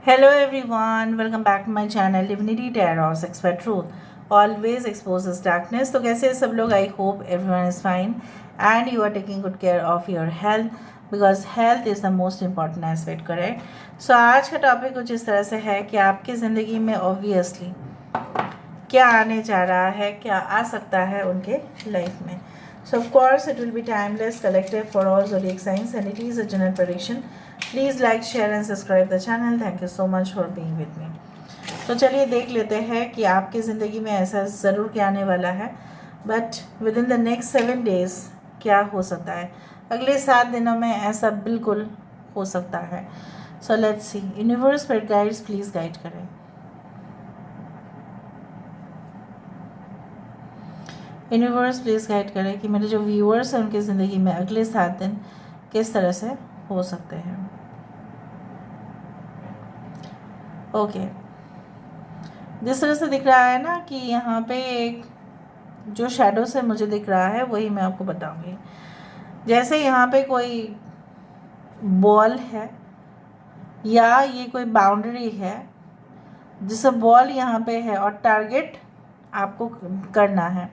Hello everyone, welcome back to my channel Divinity Tarot Expert Truth. Always exposes darkness. तो कैसे हैं सब लोग? I hope everyone is fine and you are taking good care of your health because health is the most important aspect, correct? So आज का topic कुछ इस तरह से है कि आपकी ज़िंदगी में obviously क्या आने जा रहा है, क्या आ सकता है उनके लाइफ में. So of course it will be timeless, collective for all zodiac signs and it is a general prediction. Please like, share and subscribe the channel. Thank you so much for being with me. तो चलिए देख लेते हैं कि आपकी ज़िंदगी में ऐसा ज़रूर क्या आने वाला है, but with in the next 7 days क्या हो सकता है. अगले 7 दिनों में ऐसा बिल्कुल हो सकता है. So let's see. यूनिवर्स पर गाइड्स प्लीज़ गाइड करें. यूनिवर्स प्लीज़ गाइड करें कि मेरे जो व्यूअर्स हैं उनकी ज़िंदगी में अगले 7 दिन किस तरह से हो सकते हैं. ओके जिस तरह से दिख रहा है ना कि यहाँ पे एक जो शेडो से मुझे दिख रहा है वही मैं आपको बताऊंगी. जैसे यहाँ पे कोई बॉल है या ये कोई बाउंड्री है जिससे बॉल यहाँ पे है और टारगेट आपको करना है.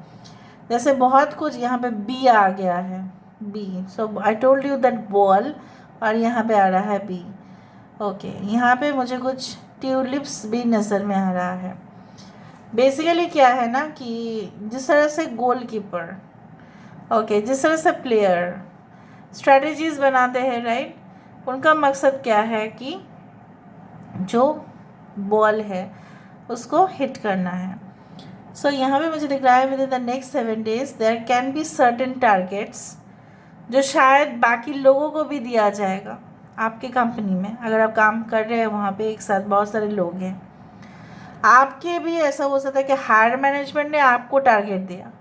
जैसे बहुत कुछ यहाँ पे बी आ गया है, B. So I told you that ball और यहाँ पे आ रहा है बी. ओके यहाँ पे मुझे कुछ ट्यूलिप्स भी नज़र में आ रहा है. बेसिकली क्या है ना कि जिस तरह से गोलकीपर जिस तरह से प्लेयर स्ट्रेटजीज बनाते हैं, राइट, उनका मकसद क्या है कि जो बॉल है उसको हिट करना है. सो यहाँ पे मुझे दिख रहा है within the next 7 days there can be certain targets जो शायद बाकी लोगों को भी दिया जाएगा. आपकी कंपनी में अगर आप काम कर रहे हैं वहाँ पे एक साथ बहुत सारे लोग हैं, आपके भी ऐसा हो सकता है कि हायर मैनेजमेंट ने आपको टारगेट दिया,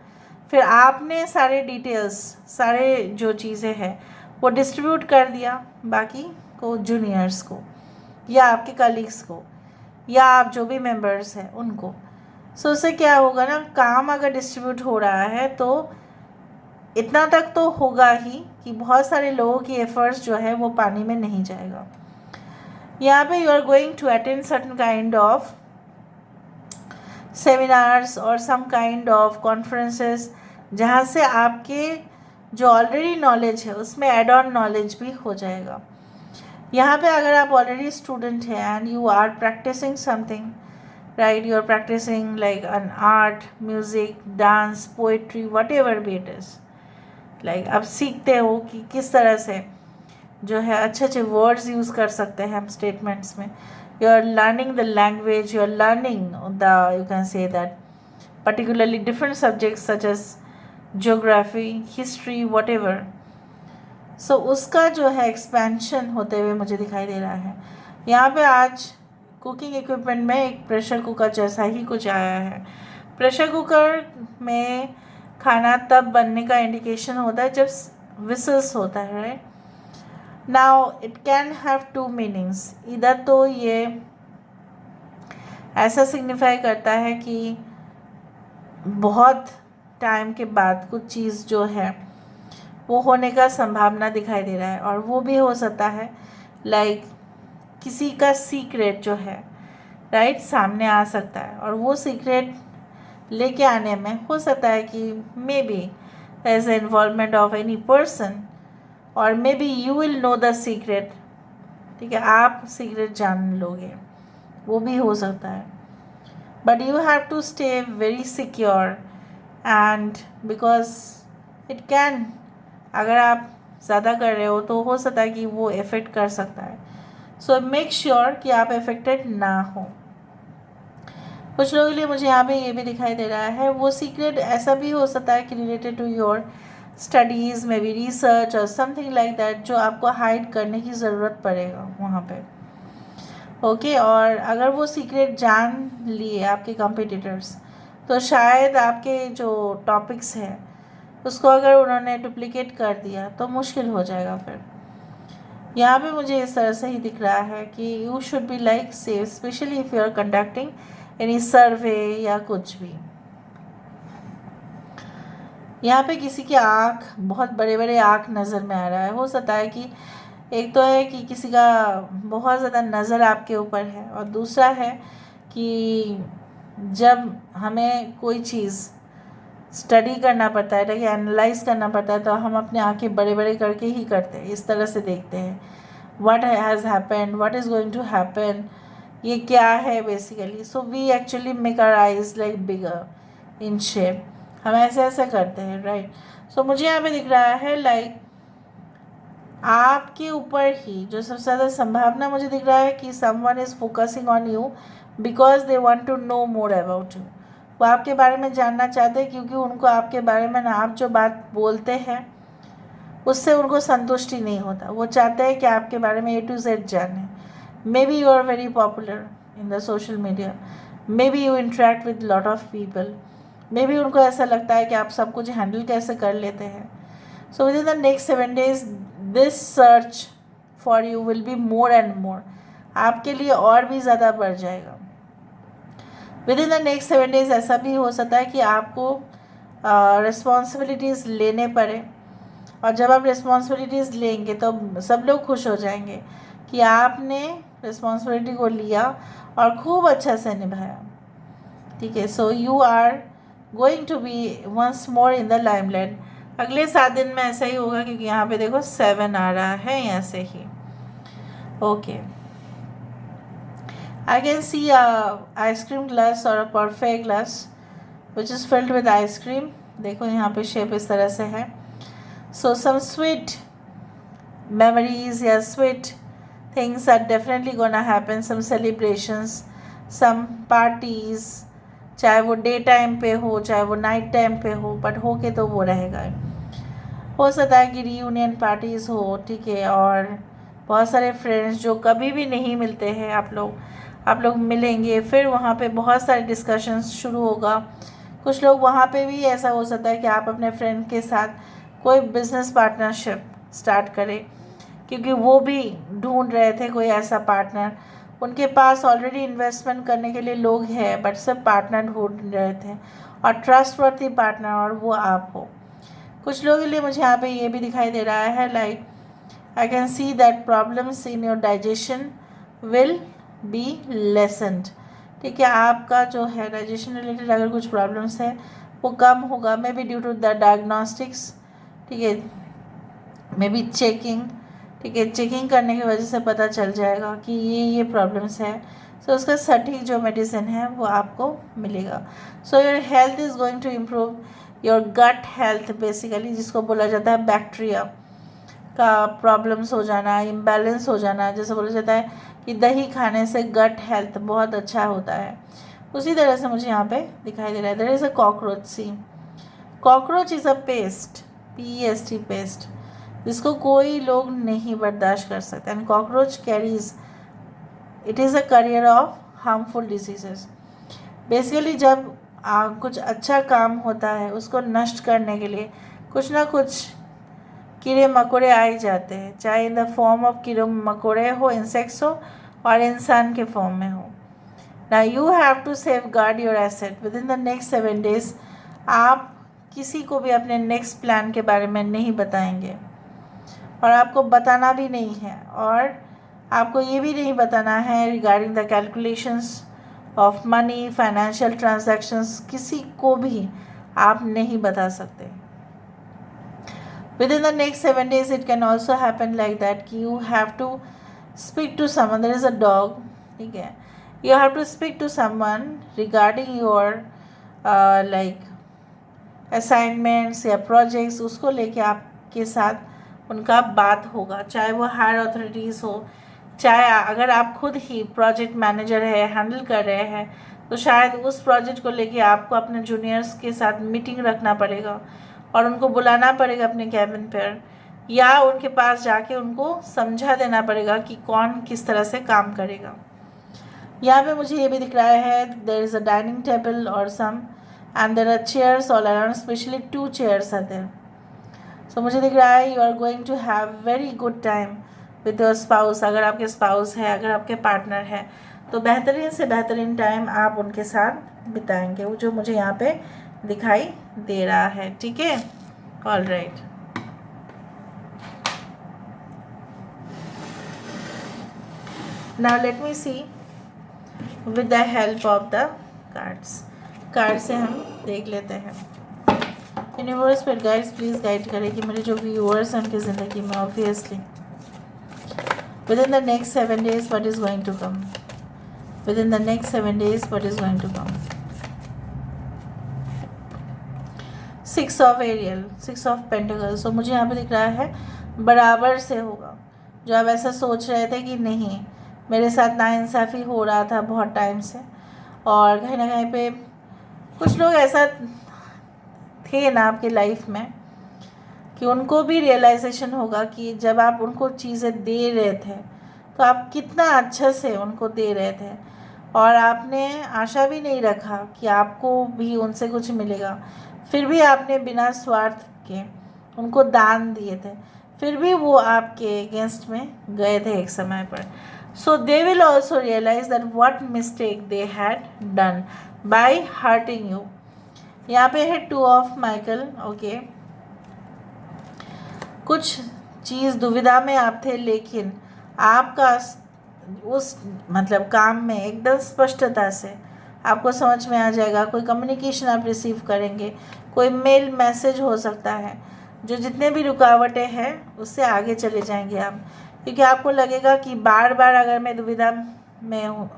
फिर आपने सारे डिटेल्स सारे जो चीज़ें हैं वो डिस्ट्रीब्यूट कर दिया बाकी को, जूनियर्स को या आपके कलीग्स को या आप जो भी मेंबर्स हैं उनको. सो उससे क्या होगा ना, काम अगर डिस्ट्रीब्यूट हो रहा है तो इतना तक तो होगा ही कि बहुत सारे लोगों की एफर्ट्स जो है वो पानी में नहीं जाएगा. यहाँ पे you are going to attend certain kind of seminars और सम काइंड ऑफ कॉन्फ्रेंसेस जहाँ से आपके जो ऑलरेडी नॉलेज है उसमें एड ऑन नॉलेज भी हो जाएगा. यहाँ पे अगर आप ऑलरेडी स्टूडेंट हैं and you are practising something, right, you are practising like an art, music, dance, poetry, whatever be it is, like आप सीखते हो कि किस तरह से जो है अच्छे अच्छे वर्ड्स यूज़ कर सकते हैं हम स्टेटमेंट्स में. You are learning the language, you are learning you can say that particularly different subjects such as geography, history, whatever. So उसका जो है एक्सपेंशन होते हुए मुझे दिखाई दे रहा है. यहाँ पे आज कुकिंग इक्विपमेंट में एक प्रेशर कुकर जैसा ही कुछ आया है. प्रेशर कुकर में खाना तब बनने का इंडिकेशन होता है जब विसल्स होता है, right. Now it can have 2 meanings. इधर तो ये ऐसा सिग्निफाई करता है कि बहुत टाइम के बाद कुछ चीज़ जो है वो होने का संभावना दिखाई दे रहा है, और वो भी हो सकता है लाइक किसी का सीक्रेट जो है, राइट, सामने आ सकता है, और वो सीक्रेट लेके आने में हो सकता है कि may be as a involvement of any person और may B you will know the secret. ठीक है, आप सीक्रेट जान लोगे, वो भी हो सकता है. But you have to stay very secure and because it can, अगर आप ज़्यादा कर रहे हो तो हो सकता है कि वो इफ़ेक्ट कर सकता है. सो मेक श्योर कि आप इफ़ेक्टेड ना हो. कुछ लोगों के लिए मुझे यहाँ पे ये भी दिखाई दे रहा है वो सीक्रेट ऐसा भी हो सकता है कि रिलेटेड टू योर स्टडीज़ में भी, रिसर्च और समथिंग लाइक दैट, जो आपको हाइड करने की ज़रूरत पड़ेगा वहाँ पे. ओके और अगर वो सीक्रेट जान लिए आपके कॉम्पिटिटर्स तो शायद आपके जो टॉपिक्स हैं उसको अगर उन्होंने डुप्लिकेट कर दिया तो मुश्किल हो जाएगा फिर. यहाँ पे मुझे इस तरह से ही दिख रहा है कि you should be like safe, specially if you are conducting any survey या कुछ भी. यहाँ पे किसी की आँख, बहुत बड़े बड़े आँख नज़र में आ रहा है. हो सकता है कि एक तो है कि किसी का बहुत ज़्यादा नज़र आपके ऊपर है, और दूसरा है कि जब हमें कोई चीज़ स्टडी करना पड़ता है, कि एनालाइज करना पड़ता है, तो हम अपने आंखें बड़े बड़े करके ही करते हैं, इस तरह से देखते हैं what has happened, what is going to happen, ये क्या है basically. So we actually make our eyes like bigger in shape. हम ऐसे ऐसे करते हैं, राइट. सो मुझे यहाँ पे दिख रहा है लाइक आपके ऊपर ही जो सबसे ज़्यादा संभावना मुझे दिख रहा है कि someone is focusing on you because they want to know more about you. वो आपके बारे में जानना चाहते हैं क्योंकि उनको आपके बारे में ना, आप जो बात बोलते हैं उससे उनको संतुष्टि नहीं होता. वो चाहते हैं कि आपके बारे में A to Z जाने. May be you are very popular in the social media, may be you interact with lot of people, maybe उनको ऐसा लगता है कि आप सब कुछ हैंडल कैसे कर लेते हैं. So with in the next 7 days this search for you will be more and more. आपके लिए और भी ज़्यादा बढ़ जाएगा. With in the next 7 days ऐसा भी हो सकता है कि आपको रिस्पॉन्सिबिलिटीज़ लेने पड़े, और जब आप रिस्पॉन्सिबिलिटीज़ लेंगे तो सब लोग खुश हो जाएंगे कि आपने रिस्पॉन्सिबिलिटी को लिया और खूब अच्छा से निभाया. ठीक है. So you are going to be once more in the limelight. अगले 7 दिन में ऐसा ही होगा क्योंकि यहाँ पे देखो 7 आ रहा है यहाँ से ही. Okay. I can see a ice cream glass or a parfait glass which is filled with ice cream. देखो यहाँ पे शेप इस तरह से है. So some sweet memories या sweet things are definitely gonna happen. Some celebrations, some parties, चाहे वो डे टाइम पे हो चाहे वो नाइट टाइम पे हो, बट हो के तो वो रहेगा. हो सकता है कि रीयूनियन पार्टीज़ हो, ठीक है, और बहुत सारे फ्रेंड्स जो कभी भी नहीं मिलते हैं, आप लोग मिलेंगे, फिर वहाँ पे बहुत सारे डिस्कशंस शुरू होगा. कुछ लोग वहाँ पे भी ऐसा हो सकता है कि आप अपने फ्रेंड के साथ कोई बिजनेस पार्टनरशिप स्टार्ट करें, क्योंकि वो भी ढूंढ रहे थे कोई ऐसा पार्टनर. उनके पास ऑलरेडी इन्वेस्टमेंट करने के लिए लोग हैं, बट सब पार्टनर ढूंढ रहे थे, और ट्रस्टवर्थी पार्टनर, और वो आप हो. कुछ लोगों के लिए मुझे यहाँ पे ये भी दिखाई दे रहा है like I can see that problems in your digestion will be lessened. ठीक है. आपका जो है डाइजेशन रिलेटेड अगर कुछ प्रॉब्लम्स है वो कम होगा, may be due to the diagnostics. ठीक है. May be checking. ठीक है. चेकिंग करने की वजह से पता चल जाएगा कि ये प्रॉब्लम्स है. सो उसका सटीक जो मेडिसिन है वो आपको मिलेगा. So your health is going to improve. Your gut health basically जिसको बोला जाता है बैक्टीरिया का प्रॉब्लम्स हो जाना, इम्बैलेंस हो जाना, जैसे बोला जाता है कि दही खाने से गट हेल्थ बहुत अच्छा होता है, उसी तरह से मुझे यहाँ पे दिखाई दे रहा है. There is a cockroach. See cockroach is a pest, PEST pest, जिसको कोई लोग नहीं बर्दाश्त कर सकते. And cockroach carries it is a carrier of harmful diseases. Basically जब कुछ अच्छा काम होता है उसको नष्ट करने के लिए कुछ ना कुछ कीड़े मकोड़े आ ही जाते हैं, चाहे इन द फॉर्म ऑफ कीड़े मकोड़े हो, इंसेक्ट्स हो, और इंसान के फॉर्म में हो. ना you have to safeguard your asset. Within the next 7 days आप किसी को भी अपने नेक्स्ट प्लान के बारे में नहीं बताएंगे, और आपको बताना भी नहीं है, और आपको ये भी नहीं बताना है regarding the calculations of money, financial transactions. किसी को भी आप नहीं बता सकते. Within the next 7 days, it can also happen like that कि you have to speak to someone. There is a dog, ठीक है. You have to speak to someone regarding your like assignments या projects. उसको लेके आपके साथ उनका बात होगा, चाहे वो हायर अथॉरिटीज़ हो, चाहे अगर आप खुद ही प्रोजेक्ट मैनेजर है, हैंडल कर रहे हैं, तो शायद उस प्रोजेक्ट को लेके आपको अपने जूनियर्स के साथ मीटिंग रखना पड़ेगा, और उनको बुलाना पड़ेगा अपने कैबिन पर, या उनके पास जाके उनको समझा देना पड़ेगा कि कौन किस तरह से काम करेगा. यहाँ पे मुझे ये भी दिख रहा है there is a dining table और some, and there are chairs all around, specially 2 chairs are there. So मुझे दिख रहा है you are going to have very good time with your spouse. अगर आपके स्पाउस है, अगर आपके पार्टनर है, तो बेहतरीन से बेहतरीन टाइम आप उनके साथ बिताएंगे, वो जो मुझे यहाँ पे दिखाई दे रहा है. ठीक है. All right. Now let me see with the help of the card से हम देख लेते हैं। यूनिवर्स पर गाइड्स प्लीज़ गाइड करें कि मेरे जो व्यूअर्स हैं उनकी ज़िंदगी में obviously within the next 7 days what is going to come, within the next 7 days what is going to come। 6 of Ariel, 6 of Pentacles। तो मुझे यहाँ पे दिख रहा है बराबर से होगा। जो आप ऐसा सोच रहे थे कि नहीं मेरे साथ नाइंसाफ़ी हो रहा था बहुत टाइम से, और कहीं ना कहीं पे कुछ लोग ऐसा थे ना आपकी लाइफ में कि उनको भी रियलाइजेशन होगा कि जब आप उनको चीज़ें दे रहे थे तो आप कितना अच्छे से उनको दे रहे थे, और आपने आशा भी नहीं रखा कि आपको भी उनसे कुछ मिलेगा, फिर भी आपने बिना स्वार्थ के उनको दान दिए थे, फिर भी वो आपके अगेंस्ट में गए थे एक समय पर। So they will also realise that what mistake they had done by hurting you. यहाँ पे है 2 ऑफ माइकल। ओके, कुछ चीज़ दुविधा में आप थे, लेकिन आपका उस मतलब काम में एकदम स्पष्टता से आपको समझ में आ जाएगा। कोई कम्युनिकेशन आप रिसीव करेंगे, कोई मेल मैसेज हो सकता है, जो जितने भी रुकावटें हैं उससे आगे चले जाएंगे आप, क्योंकि आपको लगेगा कि बार बार अगर मैं दुविधा में हूँ,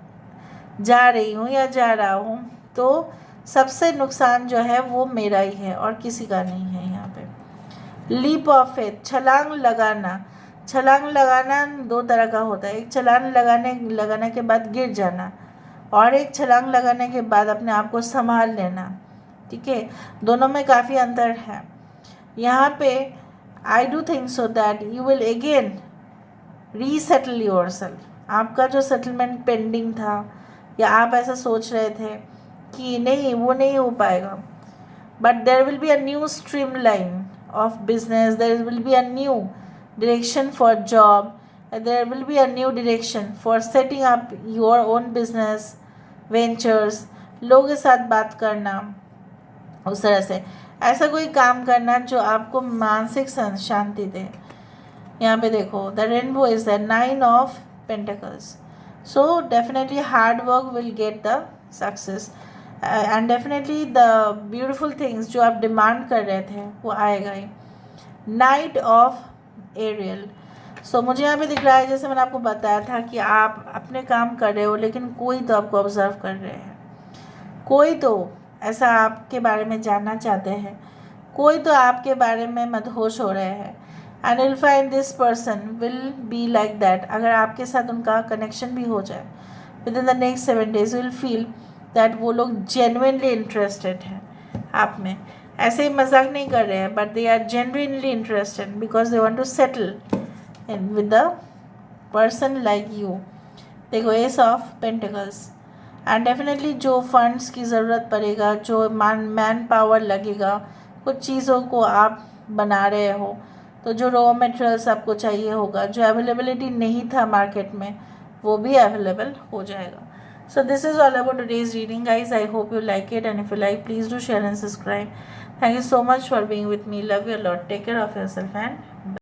जा रही हूँ या जा रहा हूँ, तो सबसे नुकसान जो है वो मेरा ही है और किसी का नहीं है। यहाँ पे लीप ऑफ फेथ, छलांग लगाना। छलांग लगाना 2 तरह का होता है, एक छलांग लगाने के बाद गिर जाना, और एक छलांग लगाने के बाद अपने आप को संभाल लेना। ठीक है, दोनों में काफ़ी अंतर है। यहाँ पे I do think so that you will again resettle your self. आपका जो सेटलमेंट पेंडिंग था, या आप ऐसा सोच रहे थे कि नहीं वो नहीं हो पाएगा, but there will be a new streamline of business, there will be a new direction for job, and there will be a new direction for setting up your own business ventures। लोगों के साथ बात करना, उस तरह से ऐसा कोई काम करना जो आपको मानसिक शांति दे। यहाँ पे देखो the rainbow is the 9 of pentacles. So definitely hard work will get the success, and definitely the beautiful things जो आप डिमांड कर रहे थे वो आएगा ही। Knight of aerial. सो मुझे यहाँ पे दिख रहा है, जैसे मैंने आपको बताया था कि आप अपने काम कर रहे हो, लेकिन कोई तो आपको ऑब्जर्व कर रहे हैं, कोई तो ऐसा आपके बारे में जानना चाहते हैं, कोई तो आपके बारे में मदहोश हो रहे हैं। And will find this person will be like that. अगर आपके साथ उनका कनेक्शन भी हो जाए with in the next 7 days, will feel that वो लोग जेन्युइनली इंटरेस्टेड हैं आप में। ऐसे ही मजाक नहीं कर रहे हैं, but they are genuinely interested because they want to settle with the person like you. देखो ace of pentacles, and definitely जो फंड्स की ज़रूरत पड़ेगा, जो मैन पावर लगेगा, कुछ चीज़ों को आप बना रहे हो, तो जो रॉ मटेरियल्स आपको चाहिए होगा, जो अवेलेबिलिटी नहीं था मार्केट में, वो भी अवेलेबल हो जाएगा। So this is all about today's reading, guys. I hope you like it, and if you like, please do share and subscribe. Thank you so much for being with me. Love you a lot. Take care of yourself and bye.